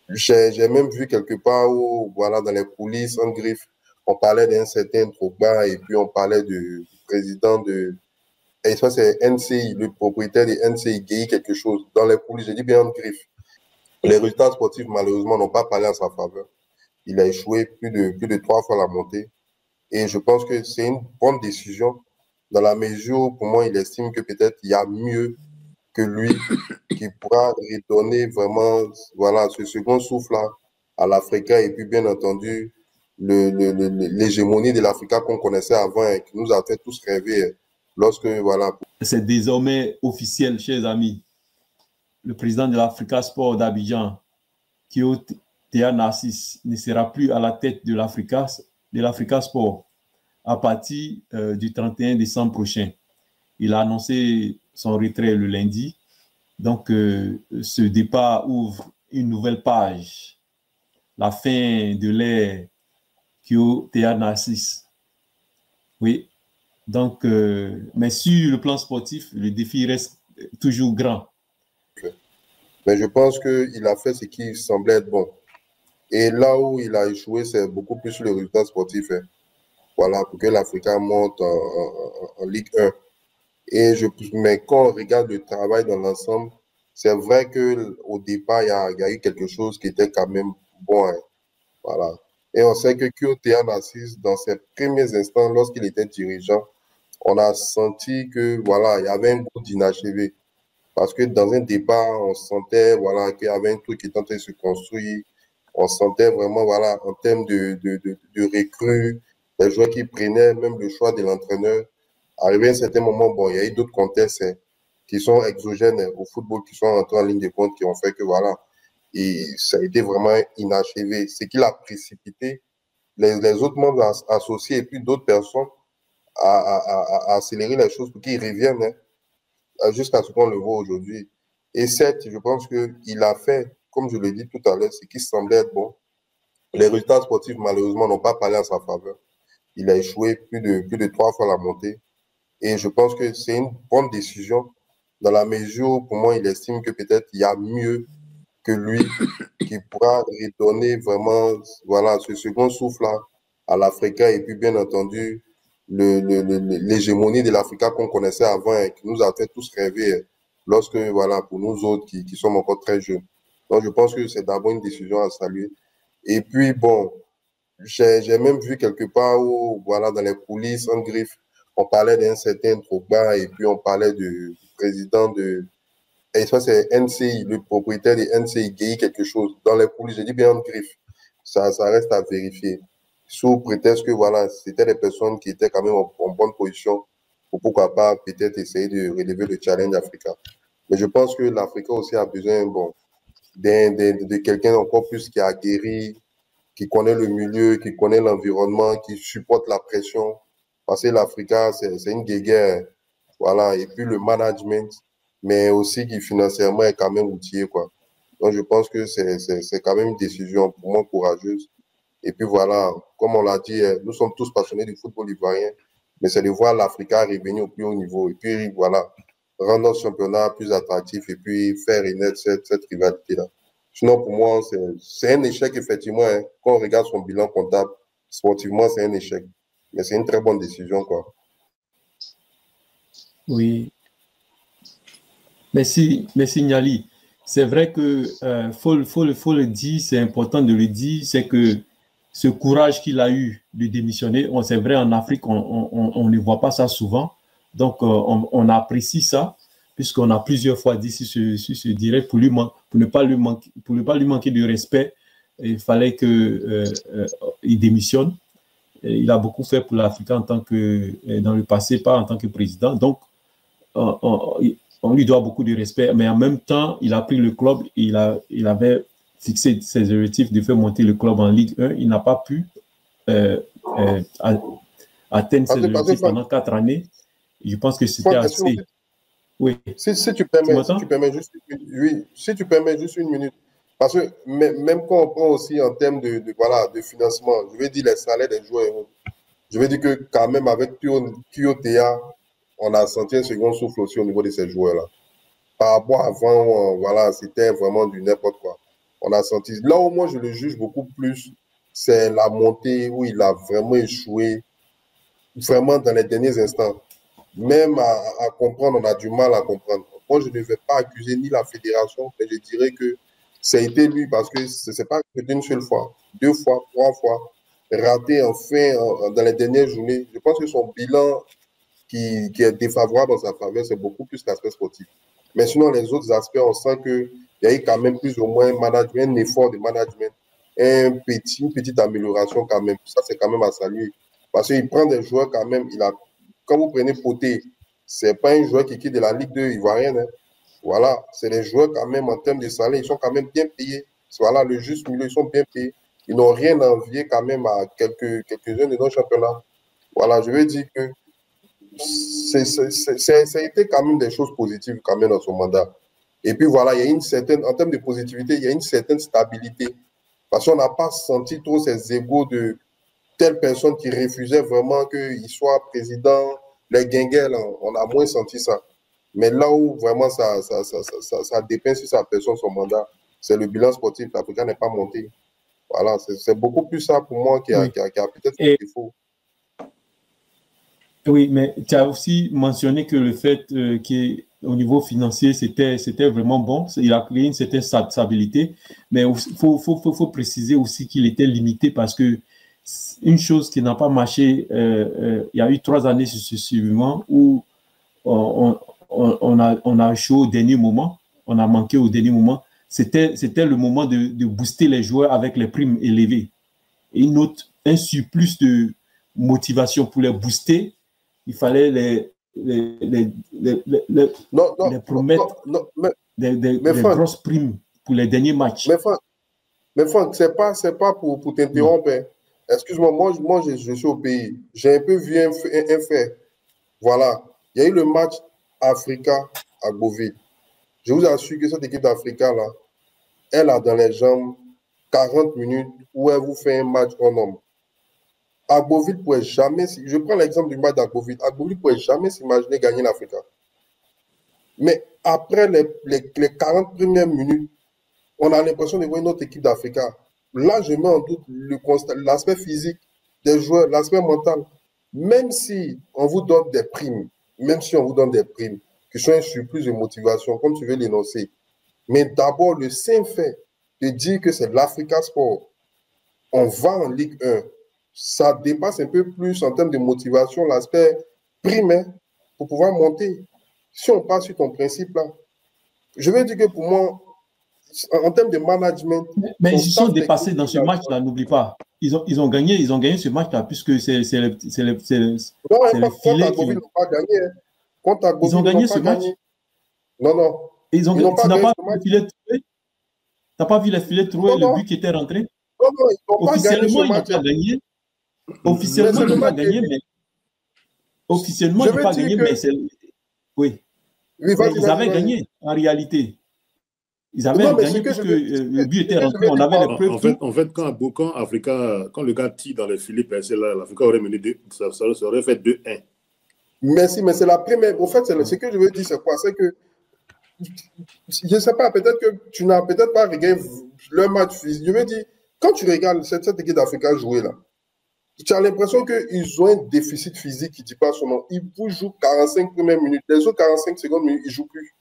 J'ai même vu quelque part où, voilà, dans les coulisses, en griffe, on parlait d'un certain Drogba et puis on parlait du président de, et ça c'est NCI, le propriétaire de NCI, Gueye quelque chose. Dans les coulisses, j'ai dit bien en griffe. Les résultats sportifs, malheureusement, n'ont pas parlé en sa faveur. Il a échoué plus de 3 fois la montée. Et je pense que c'est une bonne décision dans la mesure où, pour moi, il estime que peut-être il y a mieux que lui qui pourra redonner vraiment, voilà, ce second souffle-là à l'Africa et puis, bien entendu, l'hégémonie de l'Africa qu'on connaissait avant et qui nous a fait tous rêver lorsque, voilà. C'est désormais officiel, chers amis. Le président de l'Africa Sport d'Abidjan, Kyo Théa Narcisse, ne sera plus à la tête de l'Africa Sport à partir du 31 décembre prochain. Il a annoncé son retrait le lundi. Donc, ce départ ouvre une nouvelle page, la fin de l'ère Kyo Théa Narcisse. Oui. Donc, mais sur le plan sportif, le défi reste toujours grand. Mais je pense qu'il a fait ce qui semblait être bon. Et là où il a échoué, c'est beaucoup plus sur le résultat sportif. Hein. Voilà, pour que l'Africa monte en Ligue 1. Mais quand on regarde le travail dans l'ensemble, c'est vrai qu'au départ, il y a eu quelque chose qui était quand même bon. Hein. Voilà. Et on sait que Kyo Narcisse, dans ses premiers instants, lorsqu'il était dirigeant, on a senti que voilà, il y avait un goût d'inachevé. Parce que dans un départ, on sentait voilà, qu'il y avait un truc qui était en train de se construire. On sentait vraiment, voilà, en termes de recrues, les joueurs qui prenaient, même le choix de l'entraîneur. Arrivé à un certain moment, bon, il y a eu d'autres contextes qui sont exogènes au football, qui sont entrés en ligne de compte, qui ont fait que, voilà, et ça a été vraiment inachevé. Ce qui l'a précipité, les autres membres associés et puis d'autres personnes à accélérer les choses pour qu'ils reviennent jusqu'à ce qu'on le voit aujourd'hui. Et certes, je pense qu'il a fait, comme je l'ai dit tout à l'heure, ce qui semblait être bon. Les résultats sportifs, malheureusement, n'ont pas parlé en sa faveur. Il a échoué plus de 3 fois la montée. Et je pense que c'est une bonne décision dans la mesure où, pour moi, il estime que peut-être il y a mieux que lui qui pourra redonner vraiment, voilà, ce second souffle-là à l'Africa et puis, bien entendu, l'hégémonie de l'Africa qu'on connaissait avant et qui nous a fait tous rêver lorsque, voilà, pour nous autres qui sommes encore très jeunes. Donc, je pense que c'est d'abord une décision à saluer. Et puis, bon, j'ai même vu quelque part où, voilà, dans les coulisses, en griffe, on parlait d'un certain Drogba et puis on parlait du président de, et ça c'est NCI, le propriétaire de NCI, Gueye quelque chose. Dans les coulisses, j'ai dit bien en griffe. Ça reste à vérifier. Sous prétexte que, voilà, c'était des personnes qui étaient quand même en bonne position pour pourquoi pas peut-être essayer de relever le challenge africain. Mais je pense que l'Afrique aussi a besoin, bon, de quelqu'un encore plus qui a guéri, qui connaît le milieu, qui connaît l'environnement, qui supporte la pression. Parce que l'Africa, c'est une guéguerre. Voilà. Et puis le management, mais aussi qui financièrement est quand même outillé, quoi. Donc je pense que c'est quand même une décision pour moi courageuse. Et puis voilà, comme on l'a dit, nous sommes tous passionnés du football ivoirien, mais c'est de voir l'Africa revenir au plus haut niveau. Et puis voilà, rendre notre championnat plus attractif et puis faire renaître cette rivalité-là. Sinon, pour moi, c'est un échec, effectivement. Hein. Quand on regarde son bilan comptable, sportivement, c'est un échec. Mais c'est une très bonne décision, quoi. Oui. Merci, merci Niali. C'est vrai que faut le dire, c'est important de le dire, c'est que ce courage qu'il a eu de démissionner, c'est vrai en Afrique, on ne voit pas ça souvent. Donc, on apprécie ça, puisqu'on a plusieurs fois dit sur ce direct, pour ne pas lui manquer de respect, il fallait qu'il démissionne. Il a beaucoup fait pour l'Afrique en tant que, dans le passé, pas en tant que président. Donc, on lui doit beaucoup de respect, mais en même temps, il a pris le club, il avait fixé ses objectifs de faire monter le club en Ligue 1. Il n'a pas pu atteindre ses objectifs pendant 4 années. Je pense que c'était assez. Oui. Si tu permets juste, oui, si tu permets juste une minute. Parce que même quand on prend aussi en termes voilà, de financement, je veux dire les salaires des joueurs, je veux dire que quand même avec QOTA, on a senti un second souffle aussi au niveau de ces joueurs-là. Par rapport à avant, voilà, c'était vraiment du n'importe quoi. on a senti. Là où moi je le juge beaucoup plus, c'est la montée où il a vraiment échoué, vraiment dans les derniers instants. Même à comprendre, on a du mal à comprendre. Moi, je ne vais pas accuser ni la fédération, mais je dirais que ça a été lui parce que ce n'est pas une seule fois, 2 fois, 3 fois, raté enfin dans les dernières journées. Je pense que son bilan qui est défavorable en sa faveur, c'est beaucoup plus l'aspect sportif. Mais sinon, les autres aspects, on sent qu'il y a eu quand même plus ou moins un effort de management, une petite amélioration quand même. Ça, c'est quand même à saluer. Parce qu'il prend des joueurs quand même. Quand vous prenez Poté, ce n'est pas un joueur qui quitte de la Ligue 2 ivoirienne. Hein. Voilà, c'est des joueurs quand même en termes de salaire, ils sont quand même bien payés. Voilà, le juste milieu, ils sont bien payés. Ils n'ont rien à envier quand même à quelques-uns de nos championnats. Voilà, je veux dire que ça a été quand même des choses positives quand même dans son mandat. Et puis voilà, il y a une certaine, en termes de positivité, il y a une certaine stabilité. Parce qu'on n'a pas senti trop ces égos de telle personne qui refusait vraiment qu'il soit président, les guinguels, on a moins senti ça. Mais là où vraiment ça dépeint sur sa personne, son mandat, c'est le bilan sportif. L'Africain n'est pas monté. Voilà, c'est beaucoup plus ça pour moi qui a peut-être un défaut. Oui, mais tu as aussi mentionné que le fait qu'au niveau financier, c'était vraiment bon. Il a créé une certaine stabilité. Mais il faut préciser aussi qu'il était limité parce que une chose qui n'a pas marché, il y a eu 3 années successivement où on a échoué au dernier moment, on a manqué au dernier moment. C'était le moment de booster les joueurs avec les primes élevées. Et un surplus de motivation pour les booster, il fallait les promettre des grosses primes pour les derniers matchs. Mais Franck, c'est pas pour t'interrompre. Hein. Excuse-moi, moi je suis au pays. J'ai un peu vu un fait. Voilà. Il y a eu le match Africa à Beauville. Je vous assure que cette équipe d'Africa, là, elle a dans les jambes 40 minutes où elle vous fait un match en homme. Agboville ne pourrait jamais, je prends l'exemple du match d'Agboville, Agboville ne pourrait jamais s'imaginer gagner l'Africa. Mais après les 40 premières minutes, on a l'impression de voir une autre équipe d'Africa. Là, je mets en doute l'aspect physique des joueurs, l'aspect mental. Même si on vous donne des primes, qui sont un surplus de motivation, comme tu veux l'énoncer, mais d'abord, le simple fait de dire que c'est l'Africa Sport, on va en Ligue 1, ça dépasse un peu plus en termes de motivation l'aspect primaire pour pouvoir monter. Si on passe sur ton principe là, je veux dire que pour moi, en termes de management... Mais ils sont dépassés dans ce match-là, n'oublie pas. Ils ont gagné ce match-là, puisque c'est le filet qui... Ils ont gagné ce match. Non. Tu n'as pas vu le filet trouvé? Tu n'as pas vu le filet trouvé, le but qui était rentré? Non, ils n'ont pas gagné ce match. Officiellement, ils n'ont pas gagné, mais... Officiellement, ils n'ont pas gagné, mais c'est... Oui. Ils avaient gagné, en réalité. Ils avaient gagné puisque le but était rentré, on avait les preuves. En fait, quand le gars tire dans les filets percés, l'Africa aurait mené ça aurait fait 2-1. Merci, mais c'est la première. En fait, ce que je veux dire, c'est quoi? C'est que, je ne sais pas, peut-être que tu n'as peut-être pas regardé le match physique. Je veux dire, quand tu regardes cette équipe d'Africa jouer là, tu as l'impression qu'ils ont un déficit physique qui ne dit pas son nom. Ils jouent 45 premières minutes. Les autres 45 secondes, ils ne jouent plus.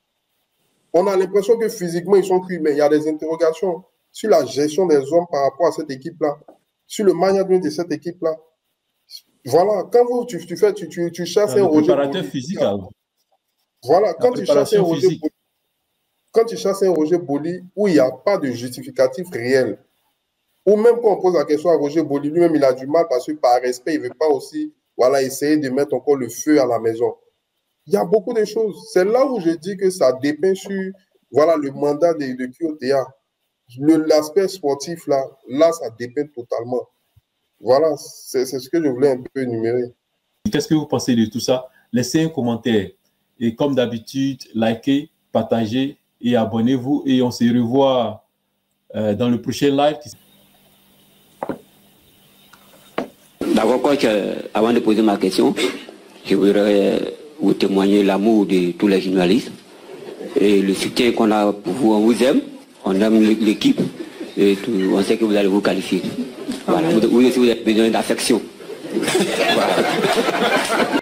On a l'impression que physiquement, ils sont cuits, mais il y a des interrogations sur la gestion des hommes par rapport à cette équipe-là, sur le management de cette équipe-là. Voilà, quand tu chasses un Roger Boli. Physique, voilà, quand tu chasses un Roger Boli où il n'y a pas de justificatif réel, ou même quand on pose la question à Roger Boli, lui-même, il a du mal parce que par respect, il ne veut pas aussi essayer de mettre encore le feu à la maison. Il y a beaucoup de choses. C'est là où je dis que ça dépeint sur le mandat de Kyotea. L'aspect sportif, là, ça dépeint totalement. Voilà, c'est ce que je voulais un peu énumérer. Qu'est-ce que vous pensez de tout ça? Laissez un commentaire. Et comme d'habitude, likez, partagez et abonnez-vous. Et on se revoit dans le prochain live. D'abord, coach, avant de poser ma question, je voudrais vous témoigner l'amour de tous les journalistes et le soutien qu'on a pour vous. On vous aime, on aime l'équipe et tout, on sait que vous allez vous qualifier. Voilà. Vous aussi, vous avez besoin d'affection. Voilà.